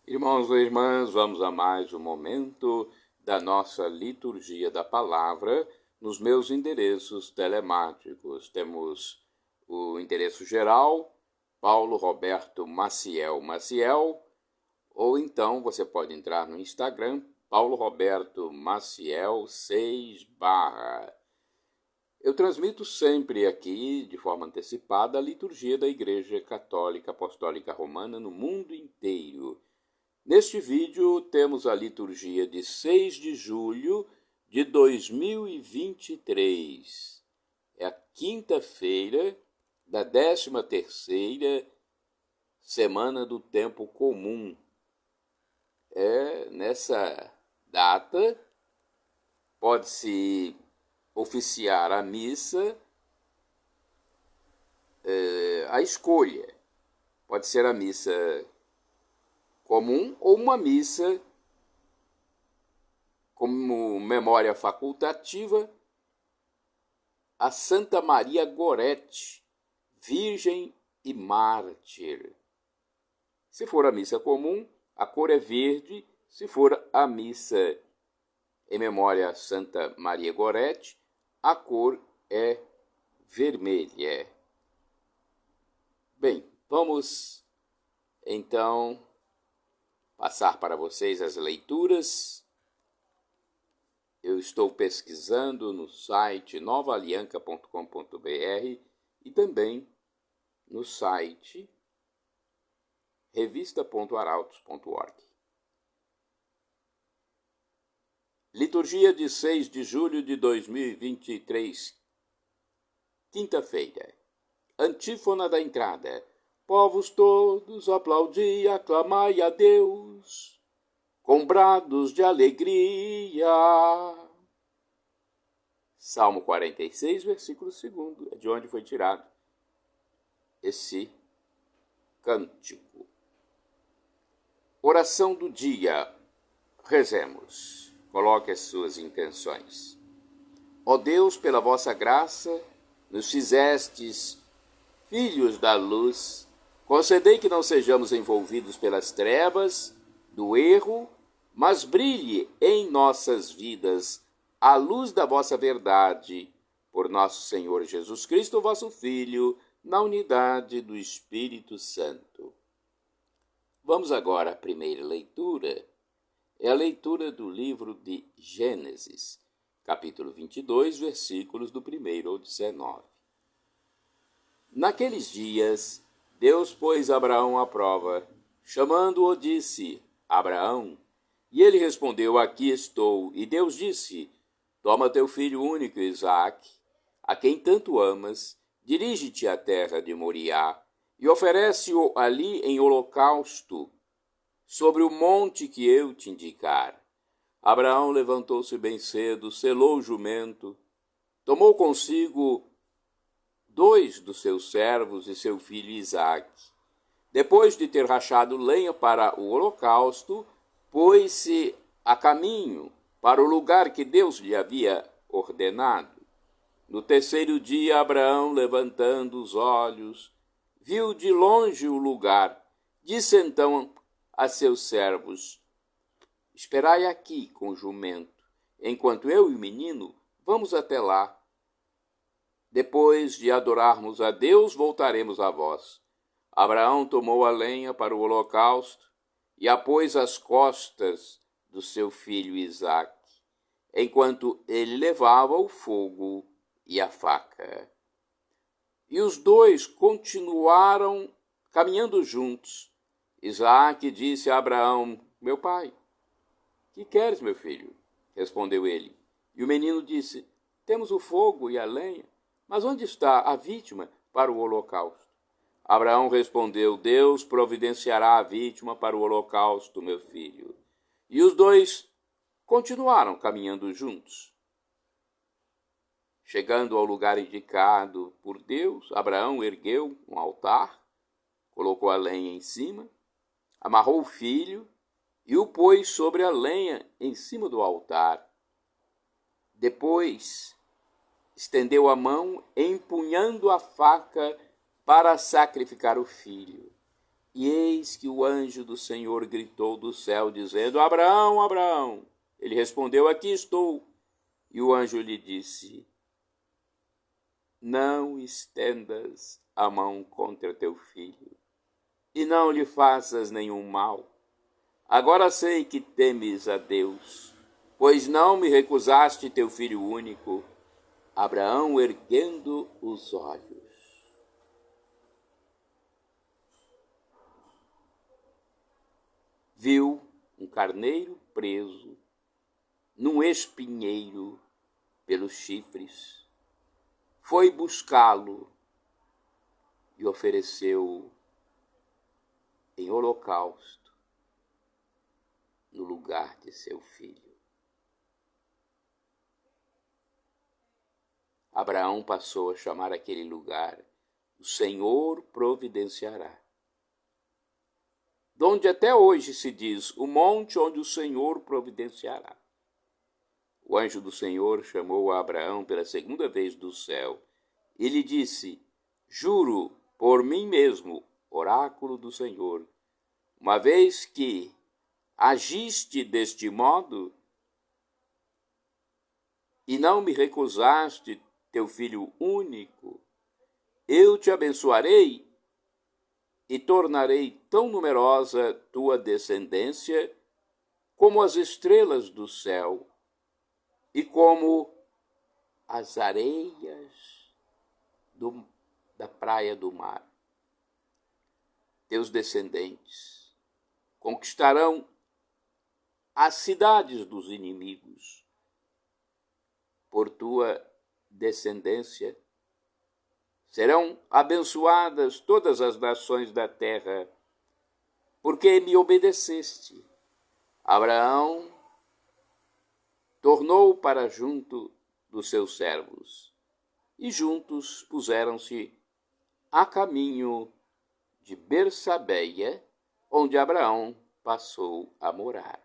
Irmãos e irmãs, vamos a mais um momento da nossa liturgia da palavra nos meus endereços telemáticos. Temos o endereço geral, Paulo Roberto Maciel, ou então você pode entrar no Instagram, Paulo Roberto Maciel 6 barra. Eu transmito sempre aqui, de forma antecipada, a liturgia da Igreja Católica Apostólica Romana no mundo inteiro. Neste vídeo temos a liturgia de 6 de julho de 2023. É a quinta-feira da 13ª semana do tempo comum. Nessa data pode-se oficiar a missa, a escolha. Pode ser a missa comum ou uma missa como memória facultativa a Santa Maria Gorete, Virgem e Mártir. Se for a missa comum, a cor é verde. Se for a missa em memória a Santa Maria Gorete, a cor é vermelha. Bem, vamos então passar para vocês as leituras. Eu estou pesquisando no site novaalianca.com.br e também no site revista.arautos.org. Liturgia de 6 de julho de 2023, quinta-feira. Antífona da entrada. Povos todos, aplaudi, aclamai a Deus, com brados de alegria. Salmo 46, versículo 2, é de onde foi tirado esse cântico. Oração do dia. Rezemos. Coloque as suas intenções. Ó Deus, pela vossa graça, nos fizestes filhos da luz. Concedei que não sejamos envolvidos pelas trevas do erro, mas brilhe em nossas vidas a luz da vossa verdade, por nosso Senhor Jesus Cristo, vosso Filho, na unidade do Espírito Santo. Vamos agora à primeira leitura. É a leitura do livro de Gênesis, capítulo 22, versículos do 1 ao 19. Naqueles dias, Deus pôs Abraão à prova, chamando-o, disse: Abraão. E ele respondeu: Aqui estou. E Deus disse: Toma teu filho único, Isaque, a quem tanto amas, dirige-te à terra de Moriá e oferece-o ali em holocausto, sobre o monte que eu te indicar. Abraão levantou-se bem cedo, selou o jumento, tomou consigo 2 dos seus servos e seu filho Isaque. Depois de ter rachado lenha para o holocausto, pôs-se a caminho para o lugar que Deus lhe havia ordenado. No terceiro dia, Abraão, levantando os olhos, viu de longe o lugar. Disse então a seus servos: Esperai aqui com o jumento, enquanto eu e o menino vamos até lá. Depois de adorarmos a Deus, voltaremos a vós. Abraão tomou a lenha para o holocausto e a pôs às costas do seu filho Isaque, enquanto ele levava o fogo e a faca. E os dois continuaram caminhando juntos. Isaque disse a Abraão: Meu pai. Que queres, meu filho? Respondeu ele. E o menino disse: Temos o fogo e a lenha, mas onde está a vítima para o holocausto? Abraão respondeu: Deus providenciará a vítima para o holocausto, meu filho. E os dois continuaram caminhando juntos. Chegando ao lugar indicado por Deus, Abraão ergueu um altar, colocou a lenha em cima, amarrou o filho e o pôs sobre a lenha em cima do altar. Depois, estendeu a mão, empunhando a faca para sacrificar o filho. E eis que o anjo do Senhor gritou do céu, dizendo: Abraão, Abraão. Ele respondeu: Aqui estou. E o anjo lhe disse: Não estendas a mão contra teu filho, e não lhe faças nenhum mal. Agora sei que temes a Deus, pois não me recusaste teu filho único. Abraão, erguendo os olhos, viu um carneiro preso num espinheiro pelos chifres. Foi buscá-lo e ofereceu em holocausto no lugar de seu filho. Abraão passou a chamar aquele lugar: o Senhor providenciará. Donde até hoje se diz: o monte onde o Senhor providenciará. O anjo do Senhor chamou a Abraão pela segunda vez do céu e lhe disse: Juro por mim mesmo, oráculo do Senhor, uma vez que agiste deste modo e não me recusaste teu filho único, eu te abençoarei e tornarei tão numerosa tua descendência como as estrelas do céu e como as areias da praia do mar. Teus descendentes conquistarão as cidades dos inimigos. Por tua descendência serão abençoadas todas as nações da terra, porque me obedeceste. Abraão tornou para junto dos seus servos, e juntos puseram-se a caminho de Bersabeia, onde Abraão passou a morar.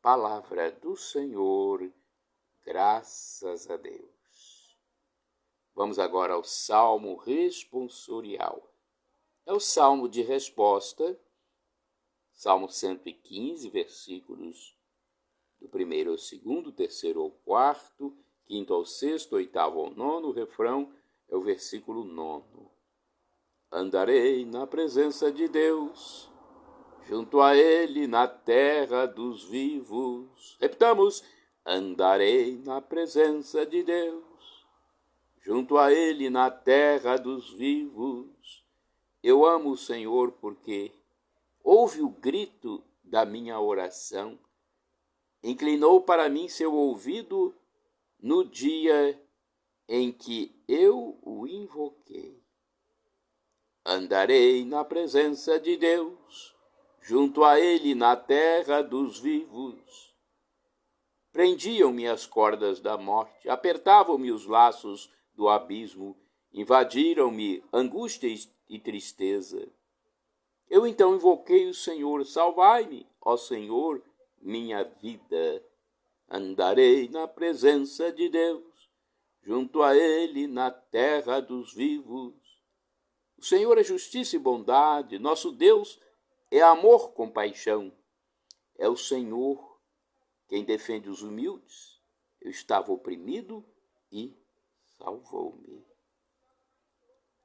Palavra do Senhor, graças a Deus. Vamos agora ao Salmo responsorial. É o Salmo de resposta, Salmo 115, versículos do 1º ao 2º, 3º ao 4º, 5º ao 6º, 8º ao 9º, o refrão é o versículo 9. Andarei na presença de Deus, junto a Ele na terra dos vivos. Repitamos: andarei na presença de Deus, junto a Ele na terra dos vivos. Eu amo o Senhor porque ouve o grito da minha oração, inclinou para mim seu ouvido no dia em que eu o invoquei. Andarei na presença de Deus, junto a Ele na terra dos vivos. Prendiam-me as cordas da morte, apertavam-me os laços do abismo, invadiram-me angústia e tristeza. Eu então invoquei o Senhor: salvai-me, ó Senhor, minha vida. Andarei na presença de Deus, junto a Ele na terra dos vivos. O Senhor é justiça e bondade, nosso Deus é amor com paixão. É o Senhor quem defende os humildes. Eu estava oprimido e salvou-me.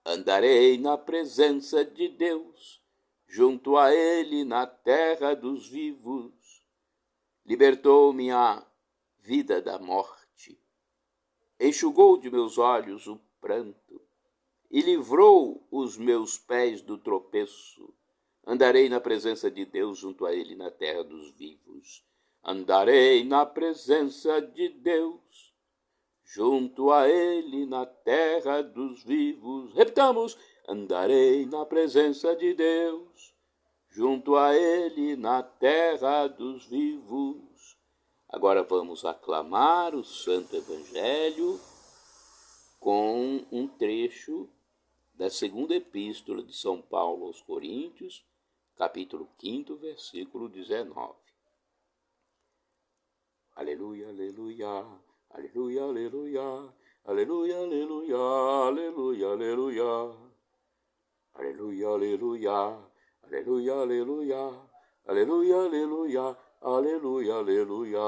Andarei na presença de Deus, junto a Ele na terra dos vivos. Libertou minha vida da morte, enxugou de meus olhos o pranto e livrou os meus pés do tropeço. Andarei na presença de Deus, junto a Ele na terra dos vivos. Andarei na presença de Deus, junto a Ele na terra dos vivos. Repitamos: andarei na presença de Deus, junto a Ele na terra dos vivos. Agora vamos aclamar o Santo Evangelho com um trecho da segunda epístola de São Paulo aos Coríntios, capítulo 5, versículo 19. Aleluia, aleluia, aleluia, aleluia, aleluia, aleluia, aleluia, aleluia. Aleluia, aleluia, aleluia, aleluia, aleluia, aleluia, aleluia, aleluia.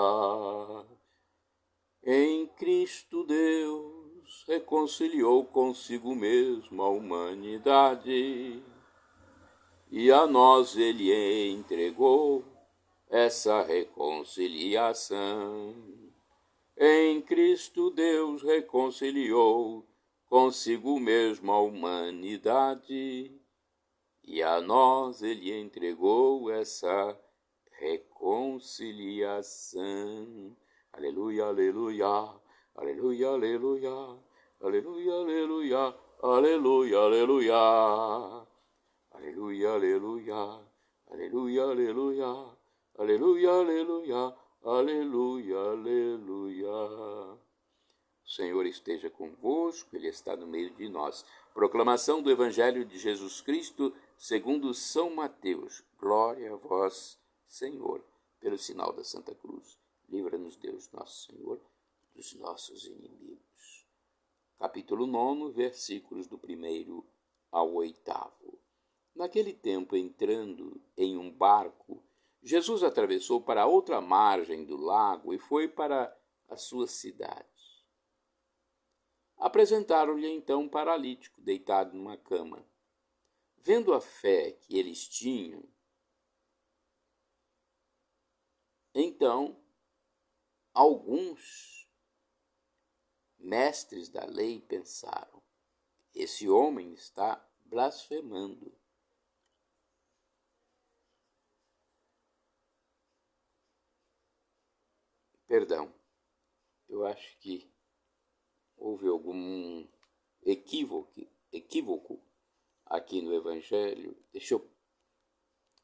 Em Cristo Deus reconciliou consigo mesmo a humanidade, e a nós ele entregou essa reconciliação. Em Cristo Deus reconciliou consigo mesmo a humanidade, e a nós ele entregou essa reconciliação. Aleluia, aleluia, aleluia, aleluia, aleluia, aleluia, aleluia, aleluia, aleluia, aleluia, aleluia, aleluia, aleluia, aleluia, aleluia, aleluia. O Senhor esteja convosco, Ele está no meio de nós. Proclamação do Evangelho de Jesus Cristo segundo São Mateus. Glória a vós, Senhor. Pelo sinal da Santa Cruz, livra-nos Deus nosso Senhor dos nossos inimigos. Capítulo 9, versículos do 1º ao 8º. Naquele tempo, entrando em um barco, Jesus atravessou para a outra margem do lago e foi para a sua cidade. Apresentaram-lhe então um paralítico deitado numa cama. Vendo a fé que eles tinham, então alguns mestres da lei pensaram: esse homem está blasfemando. Perdão, eu acho que houve algum equívoco aqui no Evangelho. Deixa eu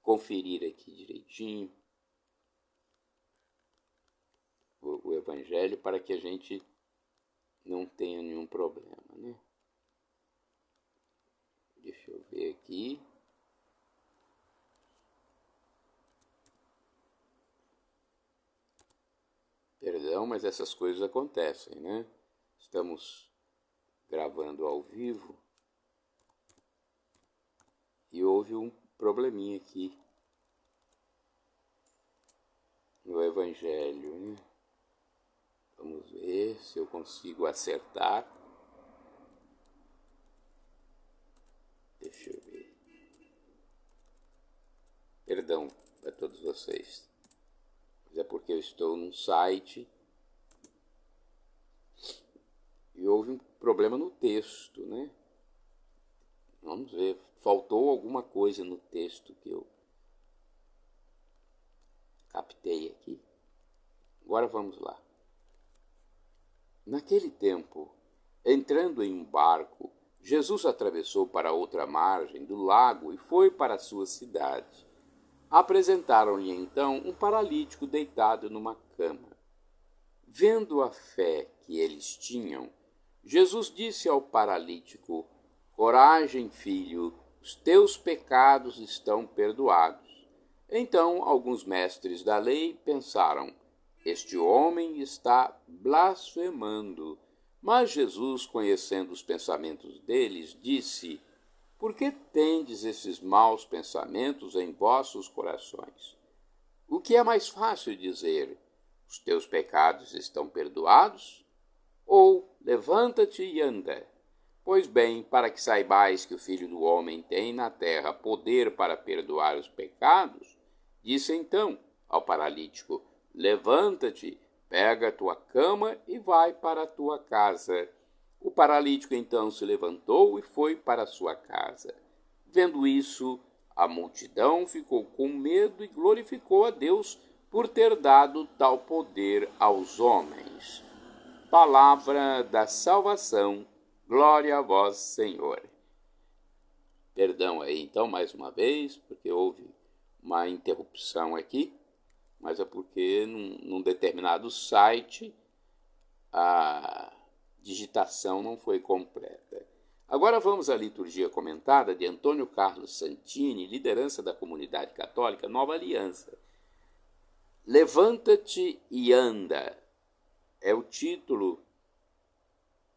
conferir aqui direitinho o Evangelho para que a gente não tenha nenhum problema, né? Deixa eu ver aqui. Perdão, mas essas coisas acontecem, né? Estamos gravando ao vivo e houve um probleminha aqui no Evangelho, né? Vamos ver se eu consigo acertar. Deixa eu ver. Perdão a todos vocês. Mas é porque eu estou num site e houve um problema no texto, né? Vamos ver. Faltou alguma coisa no texto que eu captei aqui. Agora vamos lá. Naquele tempo, entrando em um barco, Jesus atravessou para outra margem do lago e foi para a sua cidade. Apresentaram-lhe então um paralítico deitado numa cama. Vendo a fé que eles tinham, Jesus disse ao paralítico: coragem, filho, os teus pecados estão perdoados. Então alguns mestres da lei pensaram: este homem está blasfemando. Mas Jesus, conhecendo os pensamentos deles, disse: por que tendes esses maus pensamentos em vossos corações? O que é mais fácil dizer: os teus pecados estão perdoados? Ou levanta-te e anda? Pois bem, para que saibais que o Filho do Homem tem na terra poder para perdoar os pecados, disse então ao paralítico: levanta-te, pega a tua cama e vai para a tua casa. O paralítico então se levantou e foi para a sua casa. Vendo isso, a multidão ficou com medo e glorificou a Deus por ter dado tal poder aos homens. Palavra da salvação. Glória a vós, Senhor. Perdão aí, então, mais uma vez, porque houve uma interrupção aqui, mas é porque num determinado site a digitação não foi completa. Agora vamos à liturgia comentada de Antônio Carlos Santini, liderança da comunidade católica Nova Aliança. Levanta-te e anda é o título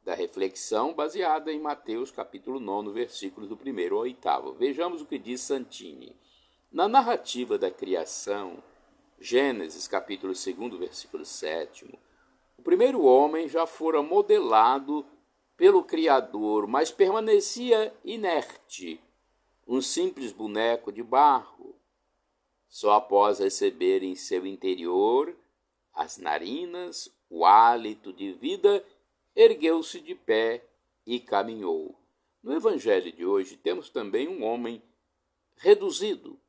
da reflexão baseada em Mateus capítulo 9, versículos do 1º ao 8º. Vejamos o que diz Santini. Na narrativa da criação, Gênesis capítulo 2, versículo 7, o primeiro homem já fora modelado pelo Criador, mas permanecia inerte, um simples boneco de barro. Só após receber em seu interior as narinas, o hálito de vida, ergueu-se de pé e caminhou. No Evangelho de hoje temos também um homem reduzido,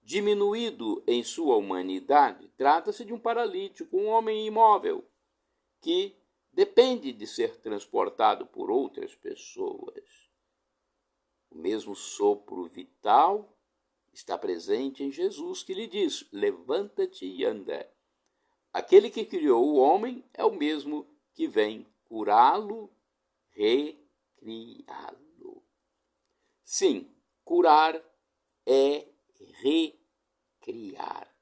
diminuído em sua humanidade. Trata-se de um paralítico, um homem imóvel, que depende de ser transportado por outras pessoas. O mesmo sopro vital está presente em Jesus, que lhe diz: levanta-te e anda. Aquele que criou o homem é o mesmo que vem curá-lo, recriá-lo. Sim, curar é recriar.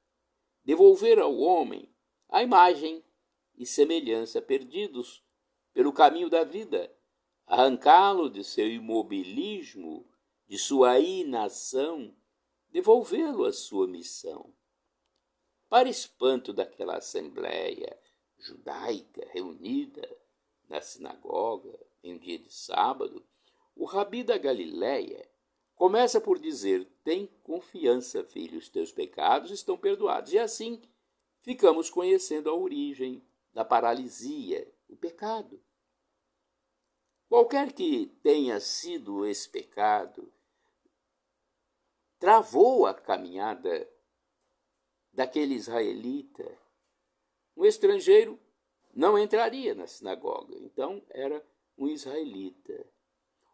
Devolver ao homem a imagem e semelhança perdidos pelo caminho da vida, arrancá-lo de seu imobilismo, de sua inação, devolvê-lo à sua missão. Para espanto daquela assembleia judaica reunida na sinagoga em um dia de sábado, o rabi da Galileia começa por dizer: tem confiança, filho, os teus pecados estão perdoados. E assim ficamos conhecendo a origem da paralisia, o pecado. Qualquer que tenha sido esse pecado, travou a caminhada daquele israelita. Um estrangeiro não entraria na sinagoga, então era um israelita.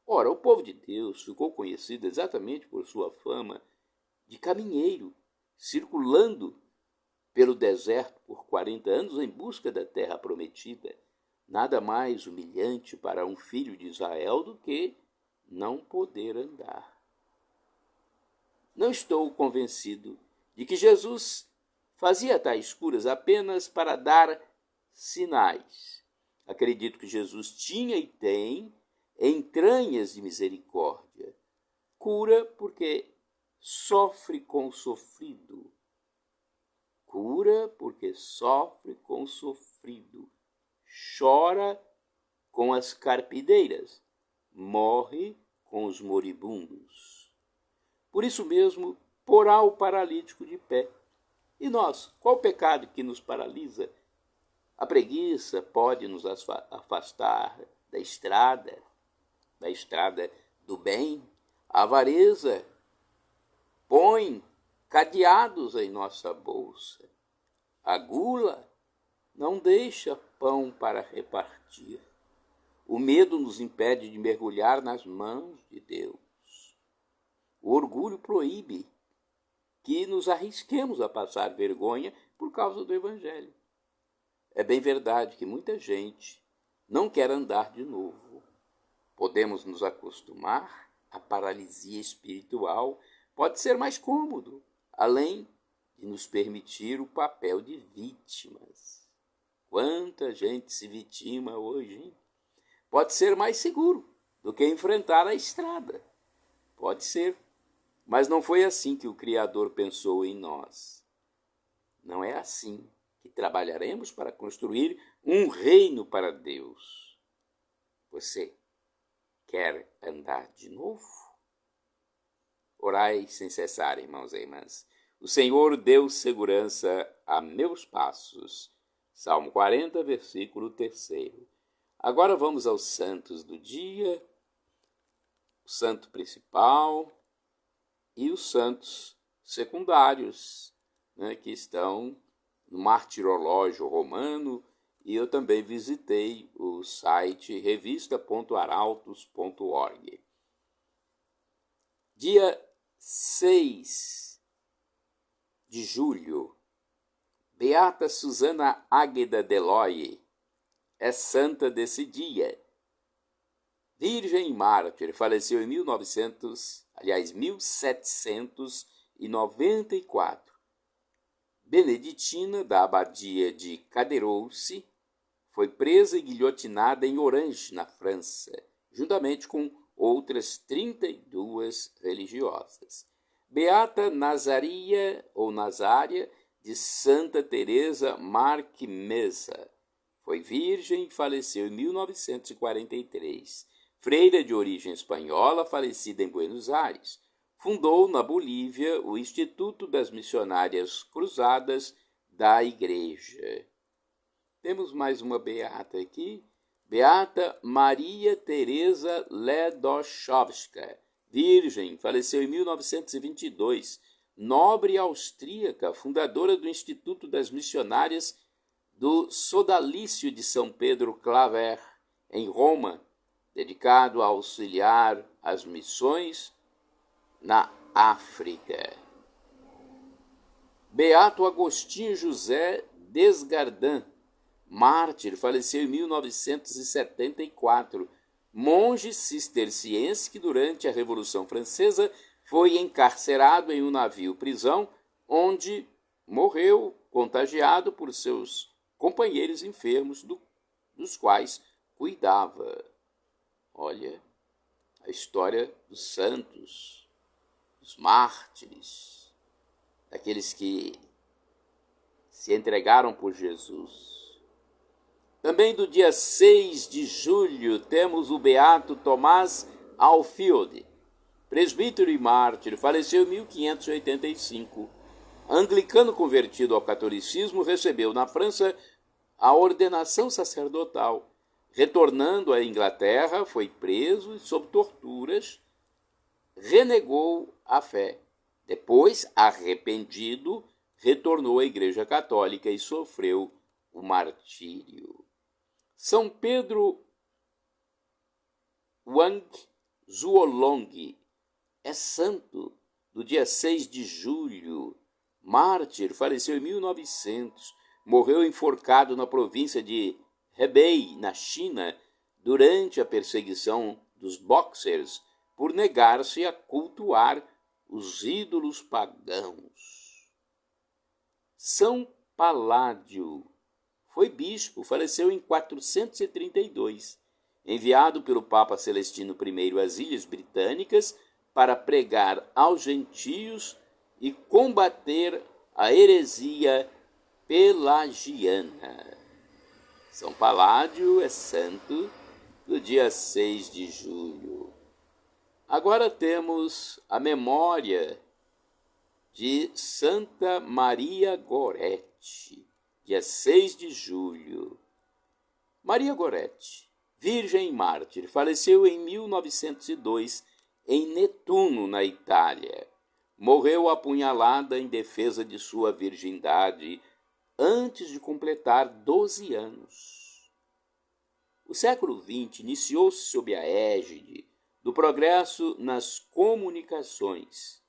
Ora, o povo de Deus ficou conhecido exatamente por sua fama de caminheiro, circulando pelo deserto por 40 anos em busca da terra prometida. Nada mais humilhante para um filho de Israel do que não poder andar. Não estou convencido de que Jesus fazia tais curas apenas para dar sinais. Acredito que Jesus tinha e tem entranhas de misericórdia. Cura porque sofre com o sofrido. Cura porque sofre com o sofrido. Chora com as carpideiras. Morre com os moribundos. Por isso mesmo, porá o paralítico de pé. E nós, qual o pecado que nos paralisa? A preguiça pode nos afastar da estrada do bem. A avareza põe cadeados em nossa bolsa. A gula não deixa pão para repartir. O medo nos impede de mergulhar nas mãos de Deus. O orgulho proíbe que nos arrisquemos a passar vergonha por causa do Evangelho. É bem verdade que muita gente não quer andar de novo. Podemos nos acostumar à paralisia espiritual. Pode ser mais cômodo, além de nos permitir o papel de vítimas. Quanta gente se vitima hoje, hein? Pode ser mais seguro do que enfrentar a estrada. Pode ser. Mas não foi assim que o Criador pensou em nós. Não é assim que trabalharemos para construir um reino para Deus. Você quer andar de novo? Orai sem cessar, irmãos e irmãs. O Senhor deu segurança a meus passos. Salmo 40, versículo 3º. Agora vamos aos santos do dia, o santo principal e os santos secundários, que estão no martirológio romano, e eu também visitei o site revista.arautos.org. Dia 6 de julho, Beata Susana Águeda Deloye é santa desse dia. Virgem e mártir, faleceu em 1794. Beneditina da abadia de Caderousse, foi presa e guilhotinada em Orange, na França, juntamente com outras 32 religiosas. Beata Nazaria, ou Nazária, de Santa Teresa Marquimesa. Foi virgem e faleceu em 1943. Freira de origem espanhola, falecida em Buenos Aires. Fundou, na Bolívia, o Instituto das Missionárias Cruzadas da Igreja. Temos mais uma beata aqui. Beata Maria Teresa Ledóchowska, virgem, faleceu em 1922, nobre austríaca, fundadora do Instituto das Missionárias do Sodalício de São Pedro Claver, em Roma, dedicado a auxiliar as missões na África. Beato Agostinho José Desgardins, mártir, faleceu em 1974, monge cisterciense que durante a Revolução Francesa foi encarcerado em um navio-prisão, onde morreu contagiado por seus companheiros enfermos, dos quais cuidava. Olha, a história dos santos, dos mártires, daqueles que se entregaram por Jesus. Também do dia 6 de julho temos o beato Tomás Alfiode, presbítero e mártir, faleceu em 1585. Anglicano convertido ao catolicismo, recebeu na França a ordenação sacerdotal. Retornando à Inglaterra, foi preso e, sob torturas, renegou a fé. Depois, arrependido, retornou à Igreja Católica e sofreu o martírio. São Pedro Wang Zuolong é santo do dia 6 de julho. Mártir, faleceu em 1900. Morreu enforcado na província de Hebei, na China, durante a perseguição dos Boxers por negar-se a cultuar os ídolos pagãos. São Paládio foi bispo, faleceu em 432, enviado pelo Papa Celestino I às Ilhas Britânicas para pregar aos gentios e combater a heresia pelagiana. São Paládio é santo do dia 6 de julho. Agora temos a memória de Santa Maria Gorete, dia 6 de julho. Maria Gorete, virgem e mártir, faleceu em 1902 em Netuno, na Itália. Morreu apunhalada em defesa de sua virgindade antes de completar 12 anos. O século XX iniciou-se sob a égide do progresso nas comunicações.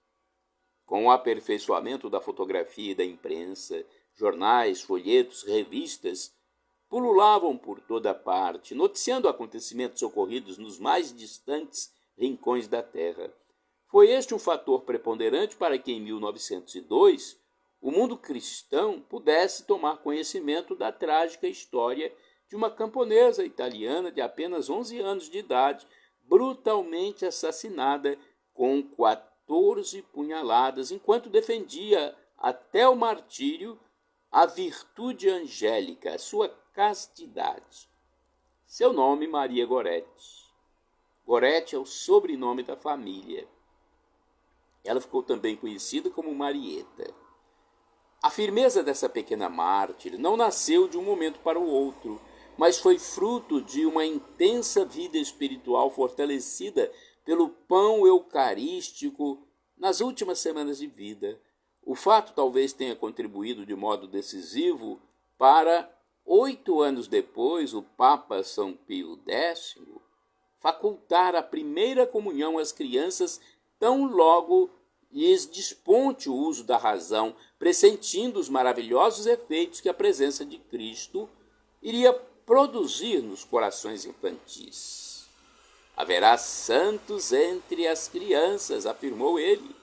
Com o aperfeiçoamento da fotografia e da imprensa, jornais, folhetos, revistas pululavam por toda parte, noticiando acontecimentos ocorridos nos mais distantes rincões da Terra. Foi este um fator preponderante para que, em 1902, o mundo cristão pudesse tomar conhecimento da trágica história de uma camponesa italiana de apenas 11 anos de idade, brutalmente assassinada com 14 punhaladas, enquanto defendia até o martírio a virtude angélica, a sua castidade. Seu nome, Maria Gorete. Gorete é o sobrenome da família. Ela ficou também conhecida como Marieta. A firmeza dessa pequena mártir não nasceu de um momento para o outro, mas foi fruto de uma intensa vida espiritual fortalecida pelo pão eucarístico nas últimas semanas de vida. O fato talvez tenha contribuído de modo decisivo para, 8 anos depois, o Papa São Pio X facultar a primeira comunhão às crianças tão logo lhes desponte o uso da razão, pressentindo os maravilhosos efeitos que a presença de Cristo iria produzir nos corações infantis. Haverá santos entre as crianças, afirmou ele.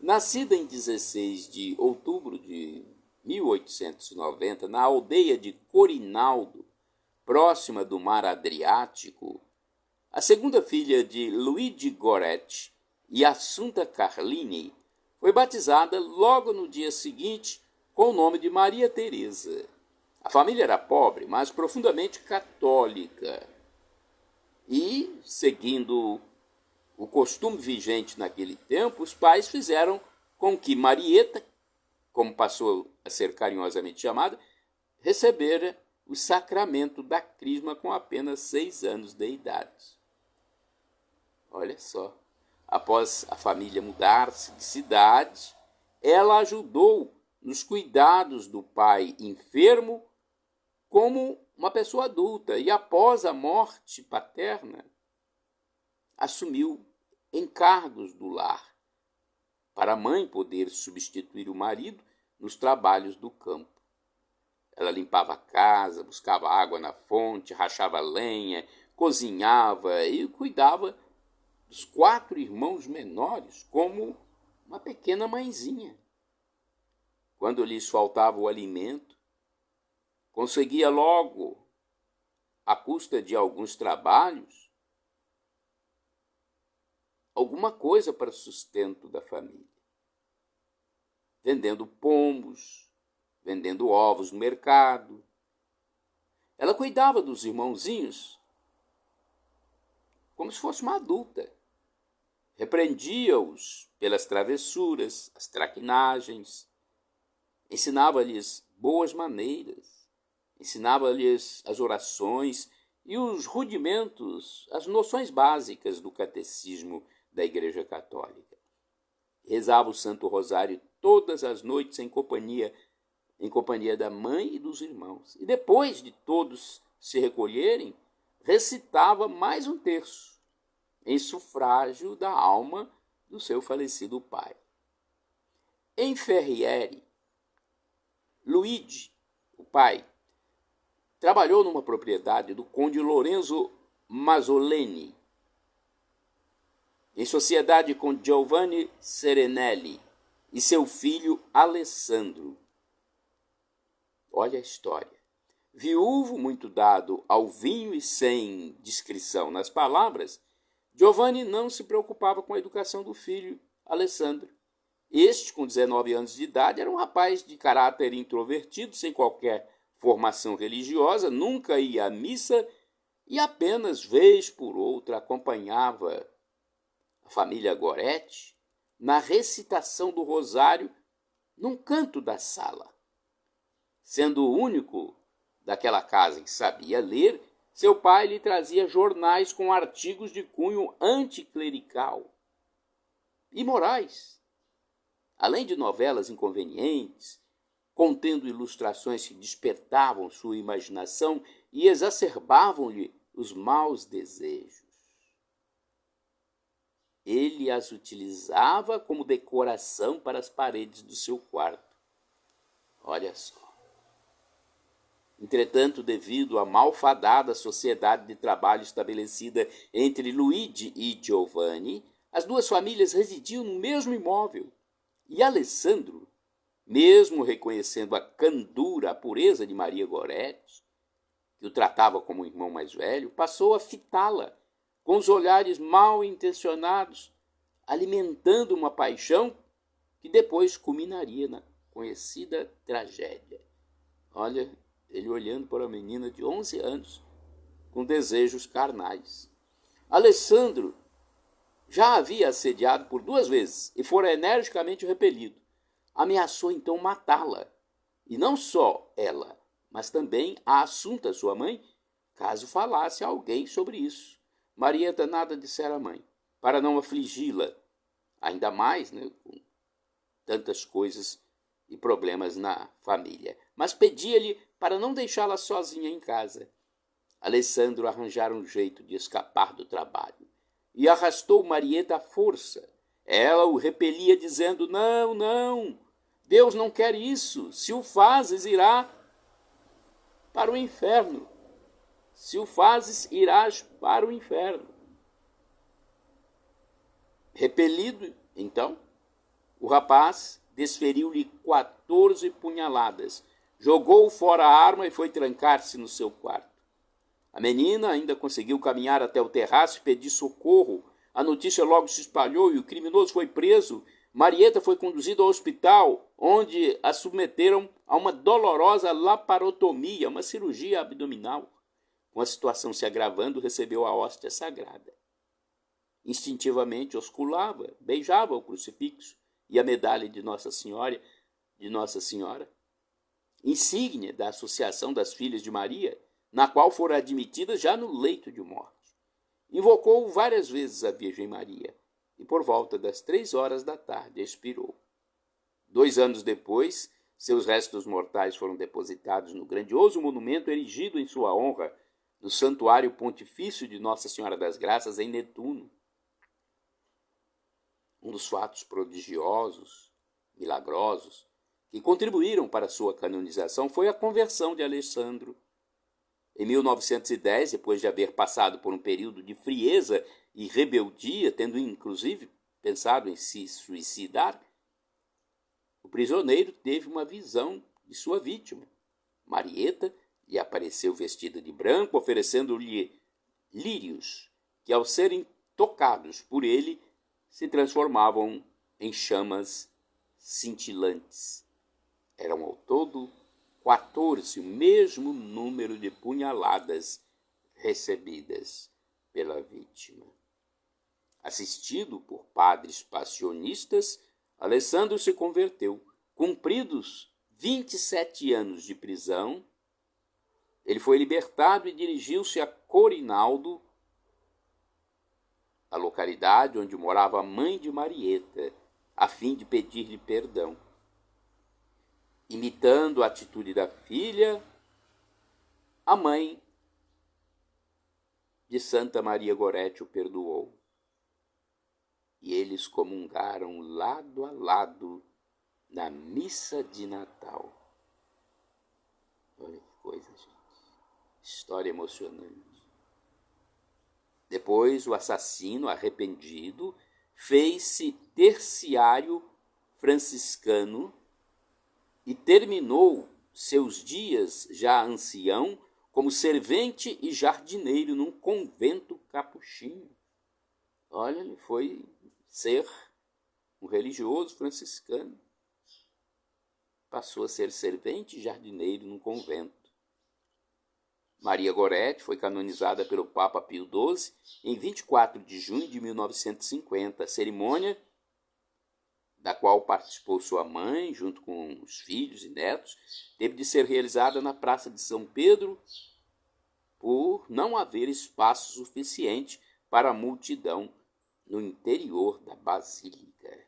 Nascida em 16 de outubro de 1890, na aldeia de Corinaldo, próxima do mar Adriático, a segunda filha de Luigi Goretti e Assunta Carlini foi batizada logo no dia seguinte com o nome de Maria Teresa. A família era pobre, mas profundamente católica. E, seguindo o costume vigente naquele tempo, os pais fizeram com que Marieta, como passou a ser carinhosamente chamada, recebera o sacramento da crisma com apenas 6 anos de idade. Olha só, após a família mudar-se de cidade, ela ajudou nos cuidados do pai enfermo como uma pessoa adulta e, após a morte paterna, assumiu encargos do lar para a mãe poder substituir o marido nos trabalhos do campo. Ela limpava a casa, buscava água na fonte, rachava lenha, cozinhava e cuidava dos 4 irmãos menores como uma pequena mãezinha. Quando lhes faltava o alimento, conseguia logo, à custa de alguns trabalhos, alguma coisa para o sustento da família. Vendendo pombos, vendendo ovos no mercado. Ela cuidava dos irmãozinhos como se fosse uma adulta. Repreendia-os pelas travessuras, as traquinagens, ensinava-lhes boas maneiras, ensinava-lhes as orações e os rudimentos, as noções básicas do catecismo da Igreja Católica. Rezava o Santo Rosário todas as noites em companhia da mãe e dos irmãos. E depois de todos se recolherem, recitava mais um terço, em sufrágio da alma do seu falecido pai. Em Ferriere, Luigi, o pai, trabalhou numa propriedade do conde Lorenzo Mazzoleni, em sociedade com Giovanni Serenelli e seu filho Alessandro. Olha a história. Viúvo, muito dado ao vinho e sem discrição nas palavras, Giovanni não se preocupava com a educação do filho, Alessandro. Este, com 19 anos de idade, era um rapaz de caráter introvertido, sem qualquer formação religiosa, nunca ia à missa e apenas vez por outra acompanhava a família Goretti na recitação do rosário num canto da sala. Sendo o único daquela casa que sabia ler, seu pai lhe trazia jornais com artigos de cunho anticlerical e morais, além de novelas inconvenientes, contendo ilustrações que despertavam sua imaginação e exacerbavam-lhe os maus desejos. Ele as utilizava como decoração para as paredes do seu quarto. Olha só. Entretanto, devido à malfadada sociedade de trabalho estabelecida entre Luigi e Giovanni, as duas famílias residiam no mesmo imóvel. E Alessandro, mesmo reconhecendo a candura, a pureza de Maria Goretti, que o tratava como um irmão mais velho, passou a fitá-la com os olhares mal intencionados, alimentando uma paixão que depois culminaria na conhecida tragédia. Olha, ele olhando para a menina de 11 anos, com desejos carnais. Alessandro já havia assediado por 2 vezes e fora energicamente repelido. Ameaçou então matá-la. E não só ela, mas também a Assunta, sua mãe, caso falasse a alguém sobre isso. Marieta nada dissera à mãe, para não afligi-la, ainda mais, com tantas coisas e problemas na família. Mas pedia-lhe para não deixá-la sozinha em casa. Alessandro arranjara um jeito de escapar do trabalho e arrastou Marieta à força. Ela o repelia dizendo, não, não, Deus não quer isso. Se o fazes, irá para o inferno. Se o fazes, irás para o inferno. Repelido, então, o rapaz desferiu-lhe 14 punhaladas, jogou fora a arma e foi trancar-se no seu quarto. A menina ainda conseguiu caminhar até o terraço e pedir socorro. A notícia logo se espalhou e o criminoso foi preso. Marieta foi conduzida ao hospital, onde a submeteram a uma dolorosa laparotomia, uma cirurgia abdominal. Com a situação se agravando, recebeu a hóstia sagrada. Instintivamente osculava, beijava o crucifixo e a medalha de Nossa Senhora, insígnia da Associação das Filhas de Maria, na qual fora admitida já no leito de morte. Invocou várias vezes a Virgem Maria e por volta das 3h expirou. 2 anos depois, seus restos mortais foram depositados no grandioso monumento erigido em sua honra no Santuário Pontifício de Nossa Senhora das Graças, em Netuno. Um dos fatos prodigiosos, milagrosos, que contribuíram para sua canonização foi a conversão de Alessandro. Em 1910, depois de haver passado por um período de frieza e rebeldia, tendo inclusive pensado em se suicidar, o prisioneiro teve uma visão de sua vítima. Marieta lhe apareceu vestida de branco, oferecendo-lhe lírios, que ao serem tocados por ele, se transformavam em chamas cintilantes. Eram ao todo 14, o mesmo número de punhaladas recebidas pela vítima. Assistido por padres passionistas, Alessandro se converteu. Cumpridos 27 anos de prisão, ele foi libertado e dirigiu-se a Corinaldo, a localidade onde morava a mãe de Marieta, a fim de pedir-lhe perdão. Imitando a atitude da filha, a mãe de Santa Maria Gorete o perdoou. E eles comungaram lado a lado na missa de Natal. Olha que coisa, gente. História emocionante. Depois, o assassino, arrependido, fez-se terciário franciscano e terminou seus dias, já ancião, como servente e jardineiro num convento capuchinho. Olha, ele foi ser um religioso franciscano. Passou a ser servente e jardineiro num convento. Maria Gorete foi canonizada pelo Papa Pio XII em 24 de junho de 1950. A cerimônia, da qual participou sua mãe, junto com os filhos e netos, teve de ser realizada na Praça de São Pedro, por não haver espaço suficiente para a multidão no interior da Basílica.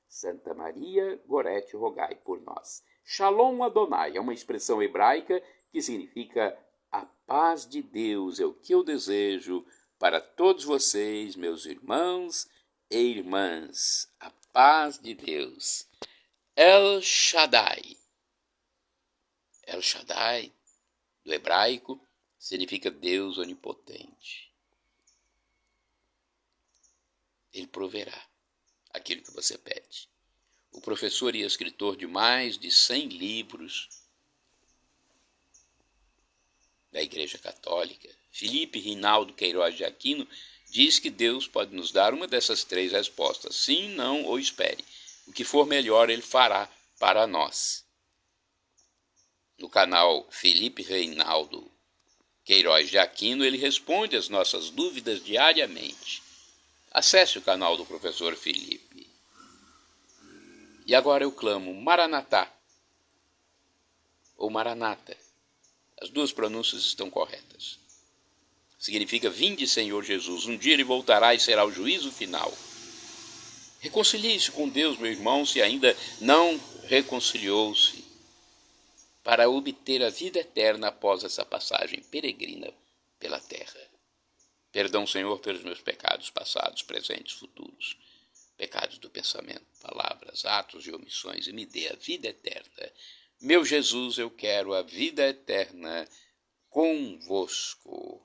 Santa Maria Gorete, rogai por nós. Shalom Adonai é uma expressão hebraica que significa a paz de Deus. É o que eu desejo para todos vocês, meus irmãos e irmãs. A paz de Deus. El Shaddai. El Shaddai, do hebraico, significa Deus onipotente. Ele proverá aquilo que você pede. O professor e escritor de mais de 100 livros da Igreja Católica, Felipe Reinaldo Queiroz de Aquino, diz que Deus pode nos dar uma dessas 3 respostas: sim, não ou espere. O que for melhor, Ele fará para nós. No canal Felipe Reinaldo Queiroz de Aquino, ele responde as nossas dúvidas diariamente. Acesse o canal do professor Felipe. E agora eu clamo Maranatá ou Maranata. As 2 pronúncias estão corretas. Significa: vinde, Senhor Jesus. Um dia ele voltará e será o juízo final. Reconcilie-se com Deus, meu irmão, se ainda não reconciliou-se, para obter a vida eterna após essa passagem peregrina pela terra. Perdão, Senhor, pelos meus pecados passados, presentes, futuros, pecados do pensamento, palavras, atos e omissões, e me dê a vida eterna. Meu Jesus, eu quero a vida eterna convosco.